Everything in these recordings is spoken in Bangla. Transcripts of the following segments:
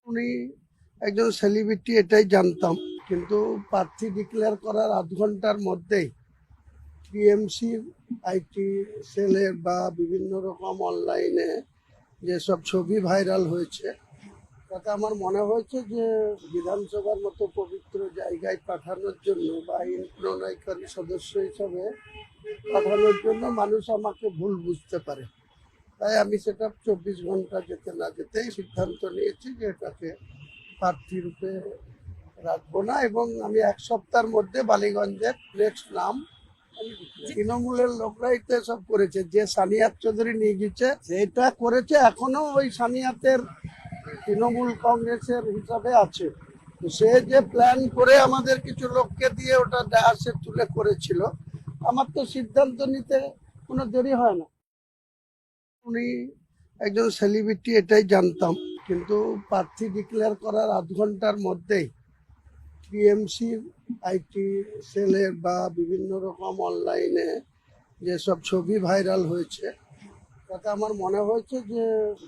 উনি একজন সেলিব্রিটি এটাই জানতাম, কিন্তু প্রার্থী ডিক্লেয়ার করার আধ ঘন্টার মধ্যেই টিএমসির আইটি সেলের বা বিভিন্ন রকম অনলাইনে যেসব ছবি ভাইরাল হয়েছে তাতে আমার মনে হয়েছে যে বিধানসভার মতো পবিত্র জায়গায় পাঠানোর জন্য বা আইন প্রণয়নকারী সদস্য হিসাবে পাঠানোর জন্য মানুষ আমাকে ভুল বুঝতে পারে। তাই আমি সেটা 24 ঘন্টা যেতে না যেতেই সিদ্ধান্ত নিয়েছি যে এটাকে প্রার্থী রূপে রাখবো না, এবং আমি 1 সপ্তাহের মধ্যে বালিগঞ্জের নেক্সট নাম তৃণমূলের লোকরাই তো সব করেছে। যে সানিয়াত চৌধুরী নিয়ে গেছে সেটা করেছে, এখনো ওই সানিয়াতের তৃণমূল কংগ্রেসের হিসাবে আছে। তো সে যে প্ল্যান করে আমাদের কিছু লোককে দিয়ে ওটা ডায়াসে তুলে করেছিল, আমার তো সিদ্ধান্ত নিতে কোনো দেরি হয় না। উনি একজন সেলিব্রিটি এটাই জানতাম, কিন্তু প্রার্থী ডিক্লেয়ার করার আধ ঘন্টার মধ্যেই টিএমসির আইটি সেলের বা বিভিন্ন রকম অনলাইনে যেসব ছবি ভাইরাল হয়েছে তাতে আমার মনে হয়েছে যে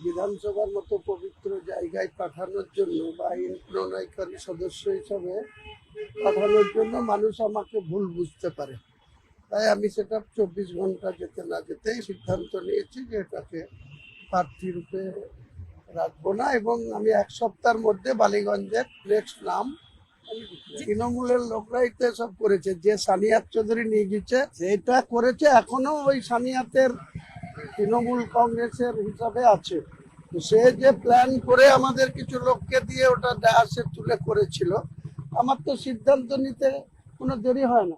বিধানসভার মতো পবিত্র জায়গায় পাঠানোর জন্য বা আইন প্রণয়নকারী সদস্য হিসাবে পাঠানোর জন্য মানুষ আমাকে ভুল বুঝতে পারে। তাই আমি সেটা 24 ঘন্টা যেতে না যেতেই সিদ্ধান্ত নিয়েছি যে এটাকে প্রার্থী রূপে রাখবো না, এবং আমি 1 সপ্তাহের মধ্যে বালিগঞ্জের নেক্সট নাম তৃণমূলের লোকরাই তো সব করেছে। যে সানিয়াত চৌধুরী নিয়ে গেছে সেটা করেছে, এখনো ওই সানিয়াতের তৃণমূল কংগ্রেসের হিসাবে আছে। তো সে যে প্ল্যান করে আমাদের কিছু লোককে দিয়ে ওটা ডায়াসে তুলে করেছিল, আমার তো সিদ্ধান্ত নিতে কোনো দেরি হয় না।